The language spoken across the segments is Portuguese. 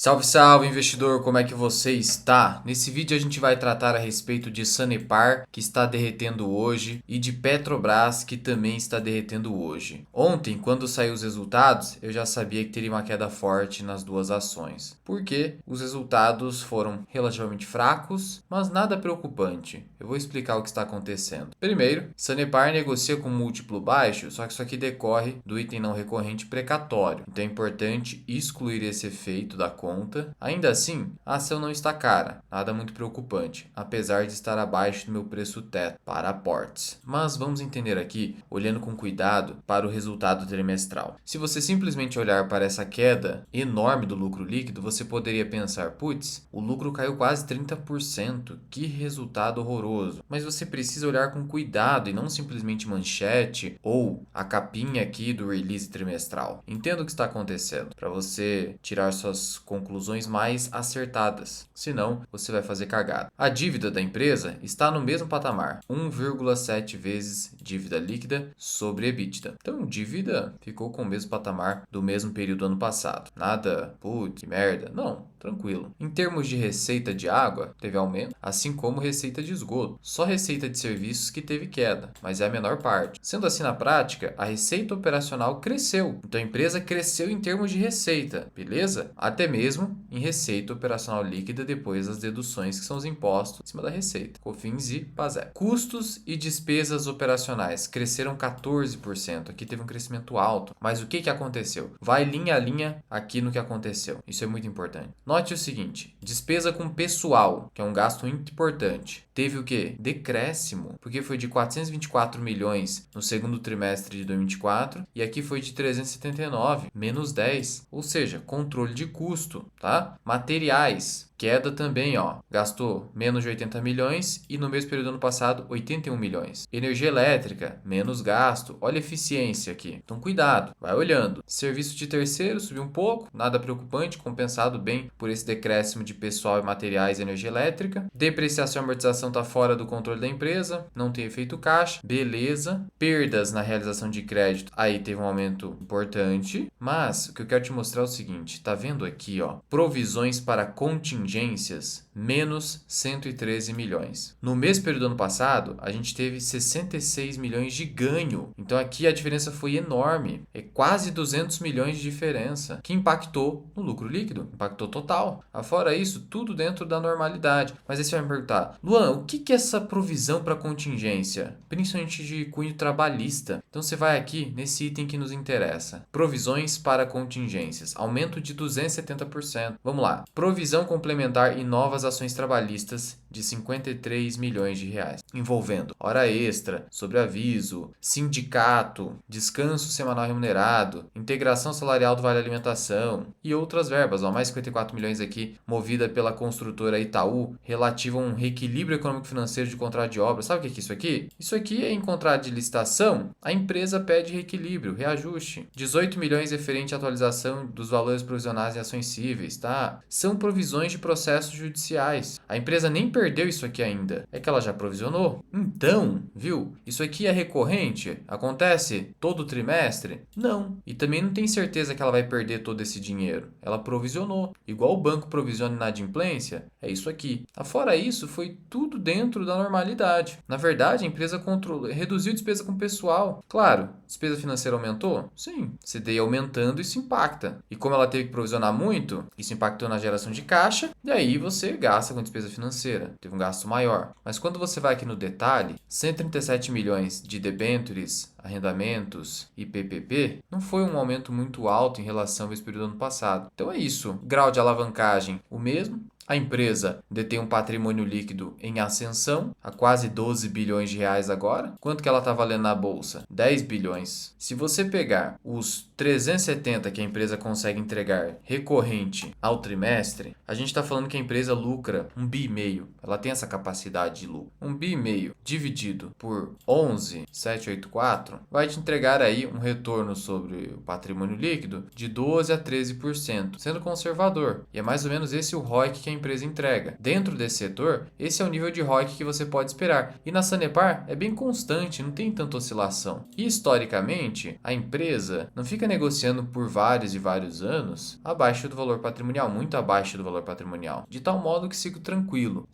Salve, salve, investidor, como é que você está? Nesse vídeo a gente vai tratar a respeito de Sanepar, que está derretendo hoje, e de Petrobras, que também está derretendo hoje. Ontem, quando saiu os resultados, eu já sabia que teria uma queda forte nas duas ações. Porque os resultados foram relativamente fracos, mas nada preocupante. Eu vou explicar o que está acontecendo. Primeiro, Sanepar negocia com múltiplo baixo, só que isso aqui decorre do item não recorrente precatório. Então é importante excluir esse efeito da conta. Ainda assim, a ação não está cara, nada muito preocupante, apesar de estar abaixo do meu preço teto para aportes. Mas vamos entender aqui, olhando com cuidado para o resultado trimestral. Se você simplesmente olhar para essa queda enorme do lucro líquido, você poderia pensar, putz, o lucro caiu quase 30%, que resultado horroroso. Mas você precisa olhar com cuidado e não simplesmente manchete ou a capinha aqui do release trimestral. Entenda o que está acontecendo, para você tirar suas conclusões mais acertadas. Senão, você vai fazer cagada. A dívida da empresa está no mesmo patamar, 1,7 vezes dívida líquida sobre EBITDA. Então, dívida ficou com o mesmo patamar do mesmo período ano passado. Nada, putz, que merda. Não, tranquilo. Em termos de receita de água, teve aumento, assim como receita de esgoto. Só receita de serviços que teve queda, mas é a menor parte. Sendo assim, na prática, a receita operacional cresceu. Então, a empresa cresceu em termos de receita, beleza? Até mesmo em receita operacional líquida depois das deduções que são os impostos em cima da receita, COFINS e PASEP. Custos e despesas operacionais cresceram 14%. Aqui teve um crescimento alto. Mas o que aconteceu? Vai linha a linha aqui no que aconteceu. Isso é muito importante. Note o seguinte, despesa com pessoal, que é um gasto muito importante, teve o quê? Decréscimo, porque foi de 424 milhões no segundo trimestre de 2024 e aqui foi de 379, menos 10, ou seja, controle de custo, tá? Materiais, queda também, ó, gastou menos de 80 milhões e no mesmo período do ano passado 81 milhões. Energia elétrica, menos gasto, olha a eficiência aqui. Então cuidado, vai olhando. Serviço de terceiro subiu um pouco, nada preocupante, compensado bem por esse decréscimo de pessoal e materiais e energia elétrica. Depreciação e amortização está fora do controle da empresa, não tem efeito caixa, beleza. Perdas na realização de crédito, aí teve um aumento importante, mas o que eu quero te mostrar é o seguinte, tá vendo aqui, ó, provisões para contingências, menos 113 milhões. No mesmo período do ano passado, a gente teve 66 milhões de ganho. Então aqui a diferença foi enorme. É quase 200 milhões de diferença, que impactou no lucro líquido, impactou total. Fora isso, tudo dentro da normalidade. Mas aí você vai me perguntar, Luan, o que é essa provisão para contingência? Principalmente de cunho trabalhista. Então você vai aqui nesse item que nos interessa. Provisões para contingências, aumento de 270%. Vamos lá. Provisão complementar e novas ações trabalhistas de 53 milhões de reais, envolvendo hora extra, sobreaviso, sindicato, descanso semanal remunerado, integração salarial do Vale Alimentação e outras verbas, ó, mais 54 milhões aqui, movida pela construtora Itaú, relativa a um reequilíbrio econômico-financeiro de contrato de obra. Sabe o que é isso aqui? Isso aqui é em contrato de licitação, a empresa pede reequilíbrio, reajuste. 18 milhões referente à atualização dos valores provisionais em ações cíveis, tá? São provisões de processos judiciais. A empresa nem perdeu isso aqui ainda, é que ela já provisionou. Então, viu? Isso aqui é recorrente? Acontece todo trimestre? Não. E também não tem certeza que ela vai perder todo esse dinheiro. Ela provisionou. Igual o banco provisiona inadimplência, é isso aqui. Fora isso, foi tudo dentro da normalidade. Na verdade, a empresa reduziu despesa com pessoal. Claro, despesa financeira aumentou? Sim. CDI aumentando, isso impacta. E como ela teve que provisionar muito, isso impactou na geração de caixa, e aí você gasta com despesa financeira. Teve um gasto maior. Mas quando você vai aqui no detalhe, 137 milhões de debêntures, arrendamentos e PPP, não foi um aumento muito alto em relação ao período do ano passado. Então é isso. Grau de alavancagem, o mesmo. A empresa detém um patrimônio líquido em ascensão, a quase 12 bilhões de reais agora. Quanto que ela está valendo na bolsa? 10 bilhões. Se você pegar os 370 que a empresa consegue entregar recorrente ao trimestre, a gente está falando que a empresa lucra 1,5 bi. Ela tem essa capacidade de lucro. 1,5 bi dividido por 11,784 vai te entregar aí um retorno sobre o patrimônio líquido de 12 a 13%, sendo conservador. E é mais ou menos esse o ROIC que a empresa entrega. Dentro desse setor, esse é o nível de ROIC que você pode esperar. E na Sanepar é bem constante, não tem tanta oscilação. E historicamente, a empresa não fica negociando por vários e vários anos abaixo do valor patrimonial, muito abaixo do valor patrimonial, de tal modo que sigo tranquilo.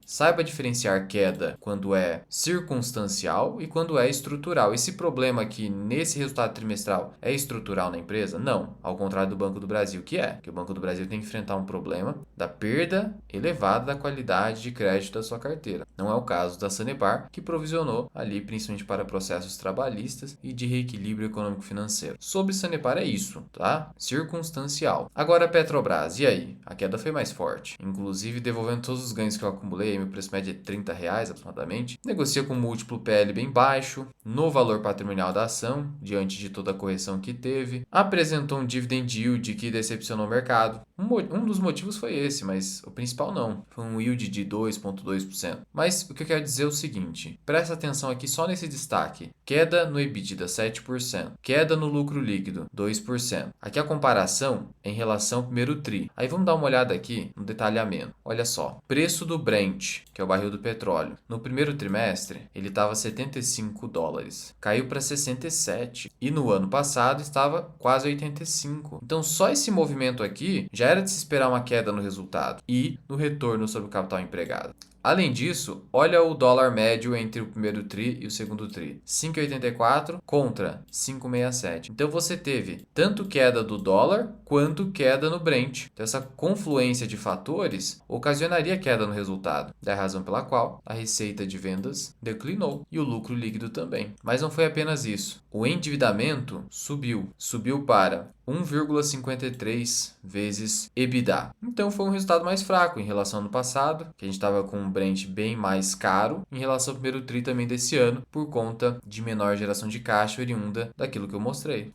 Saiba diferenciar queda quando é circunstancial e quando é estrutural. Esse problema aqui nesse resultado trimestral é estrutural na empresa? Não, ao contrário do Banco do Brasil, que o Banco do Brasil tem que enfrentar um problema da perda elevada da qualidade de crédito da sua carteira. Não é o caso da Sanepar, que provisionou ali principalmente para processos trabalhistas e de reequilíbrio econômico-financeiro. Sobre Sanepar é isso, tá? Circunstancial. Agora a Petrobras, e aí? A queda foi mais forte. Inclusive, devolvendo todos os ganhos que eu acumulei, meu preço médio é R$30 aproximadamente. Negocia com múltiplo PL bem baixo, no valor patrimonial da ação, diante de toda a correção que teve. Apresentou um dividend yield que decepcionou o mercado. Um dos motivos foi esse, mas o principal não. Foi um yield de 2,2%. Mas o que eu quero dizer é o seguinte, presta atenção aqui só nesse destaque. Queda no EBITDA, 7%. Queda no lucro líquido, 2%. Aqui a comparação é em relação ao primeiro tri. Aí vamos dar uma olhada aqui no detalhamento. Olha só, preço do Brent, que é o barril do petróleo. No primeiro trimestre, ele estava $75. Caiu para 67. E no ano passado estava quase 85. Então só esse movimento aqui já era de se esperar uma queda no resultado e no retorno sobre o capital empregado. Além disso, olha o dólar médio entre o primeiro tri e o segundo tri. 5,84 contra 5,67. Então você teve tanto queda do dólar quanto queda no Brent. Então essa confluência de fatores ocasionaria queda no resultado. Da razão pela qual a receita de vendas declinou e o lucro líquido também. Mas não foi apenas isso. O endividamento subiu para 1,53 vezes EBITDA. Então foi um resultado mais fraco em relação ao ano passado, que a gente estava com um Brent bem mais caro, em relação ao primeiro tri também desse ano, por conta de menor geração de caixa oriunda daquilo que eu mostrei.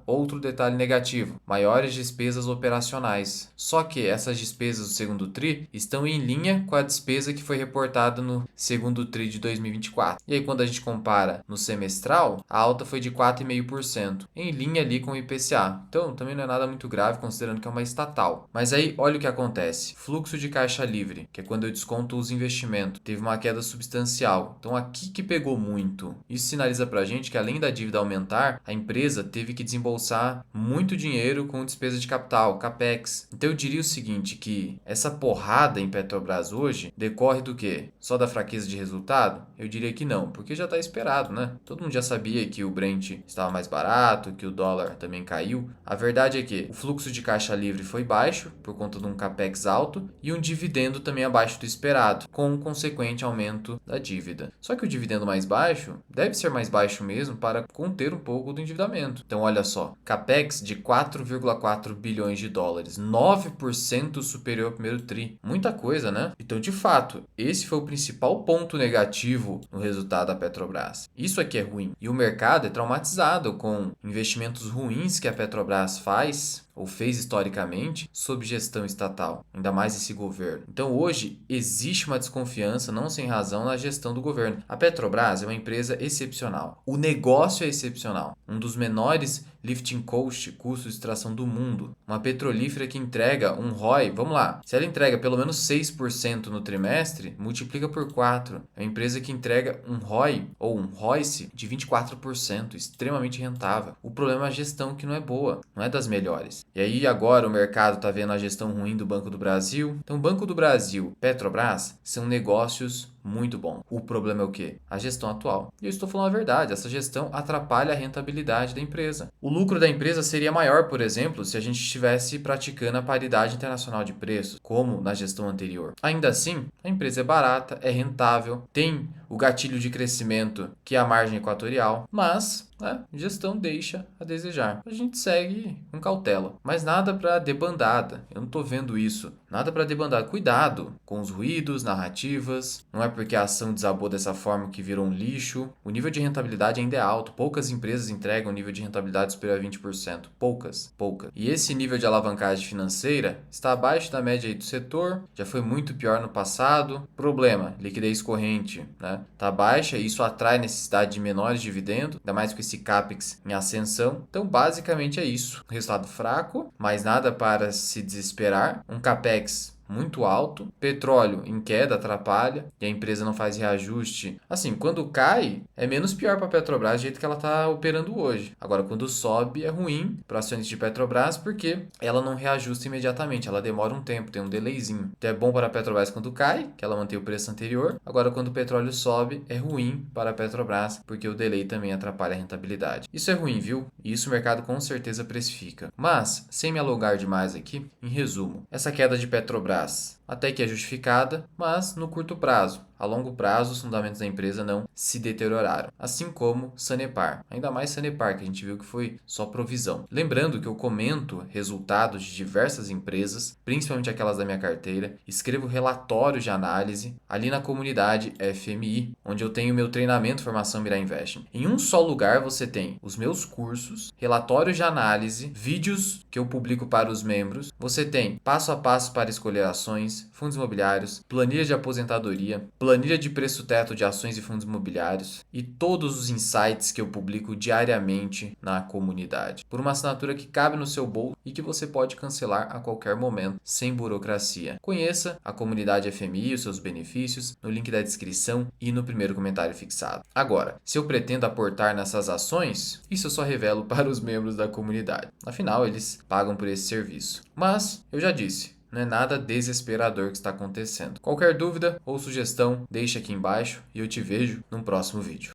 Outro detalhe negativo, maiores despesas operacionais. Só que essas despesas do segundo tri estão em linha com a despesa que foi reportada no segundo tri de 2024. E aí quando a gente compara no semestral, a alta foi de 4,5%, em linha ali com o IPCA. Então, também não é nada muito grave, considerando que é uma estatal. Mas aí, olha o que acontece. Fluxo de caixa livre, que é quando eu desconto os investimentos, teve uma queda substancial. Então, aqui que pegou muito. Isso sinaliza pra gente que, além da dívida aumentar, a empresa teve que desembolsar muito dinheiro com despesa de capital, CAPEX. Então, eu diria o seguinte, que essa porrada em Petrobras hoje decorre do quê? Só da fraqueza de resultado? Eu diria que não, porque já está esperado, né? Todo mundo já sabia que o Brent estava mais barato, que o dólar também caiu. A verdade é que o fluxo de caixa livre foi baixo, por conta de um capex alto, e um dividendo também abaixo do esperado, com um consequente aumento da dívida. Só que o dividendo mais baixo deve ser mais baixo mesmo para conter um pouco do endividamento. Então olha só, capex de 4,4 bilhões de dólares, 9% superior ao primeiro tri. Muita coisa, né? Então, de fato, esse foi o principal ponto negativo no resultado da Petrobras. Isso aqui é ruim. E o mercado é traumatizado com investimentos ruins que a Petrobras faz ou fez historicamente sob gestão estatal, ainda mais esse governo. Então hoje existe uma desconfiança, não sem razão, na gestão do governo. A Petrobras é uma empresa excepcional. O negócio é excepcional. Um dos menores lifting cost, custo de extração do mundo. Uma petrolífera que entrega um ROI, vamos lá, se ela entrega pelo menos 6% no trimestre, multiplica por 4. É uma empresa que entrega um ROI ou um ROIC de 24%, extremamente rentável. O problema é a gestão que não é boa, não é das melhores. E aí agora o mercado está vendo a gestão ruim do Banco do Brasil. Então Banco do Brasil, Petrobras são negócios muito bons. O problema é o quê? A gestão atual. E eu estou falando a verdade, essa gestão atrapalha a rentabilidade da empresa. O lucro da empresa seria maior, por exemplo, se a gente estivesse praticando a paridade internacional de preços, como na gestão anterior. Ainda assim, a empresa é barata, é rentável, tem o gatilho de crescimento, que é a margem equatorial, mas gestão deixa a desejar. A gente segue com cautela, mas nada para debandada. Eu não estou vendo isso. Nada para debandada. Cuidado com os ruídos, narrativas. Não é porque a ação desabou dessa forma que virou um lixo. O nível de rentabilidade ainda é alto. Poucas empresas entregam um nível de rentabilidade superior a 20%. Poucas. E esse nível de alavancagem financeira está abaixo da média aí do setor. Já foi muito pior no passado. Problema, liquidez corrente, né? Tá baixa e isso atrai necessidade de menores dividendos, ainda mais com esse CAPEX em ascensão. Então, basicamente é isso. Resultado fraco, mas nada para se desesperar. Um CAPEX muito alto, petróleo em queda atrapalha e a empresa não faz reajuste. Assim, quando cai, é menos pior para a Petrobras do jeito que ela está operando hoje. Agora, quando sobe, é ruim para acionista de Petrobras porque ela não reajusta imediatamente, ela demora um tempo, tem um delayzinho. Então é bom para a Petrobras quando cai, que ela mantém o preço anterior. Agora, quando o petróleo sobe, é ruim para a Petrobras porque o delay também atrapalha a rentabilidade. Isso é ruim, viu? E isso o mercado com certeza precifica. Mas, sem me alongar demais aqui, em resumo, essa queda de Petrobras até que é justificada, mas no curto prazo. A longo prazo, os fundamentos da empresa não se deterioraram, assim como Sanepar. Ainda mais Sanepar, que a gente viu que foi só provisão. Lembrando que eu comento resultados de diversas empresas, principalmente aquelas da minha carteira, escrevo relatórios de análise ali na comunidade FMI, onde eu tenho meu treinamento Formação Mirai Investment. Em um só lugar você tem os meus cursos, relatórios de análise, vídeos que eu publico para os membros, você tem passo a passo para escolher ações, fundos imobiliários, planilha de aposentadoria, planilha de preço teto de ações e fundos imobiliários e todos os insights que eu publico diariamente na comunidade. Por uma assinatura que cabe no seu bolso e que você pode cancelar a qualquer momento, sem burocracia. Conheça a comunidade FMI e os seus benefícios no link da descrição e no primeiro comentário fixado. Agora, se eu pretendo aportar nessas ações, isso eu só revelo para os membros da comunidade. Afinal, eles pagam por esse serviço. Mas, eu já disse, não é nada desesperador que está acontecendo. Qualquer dúvida ou sugestão, deixe aqui embaixo e eu te vejo no próximo vídeo.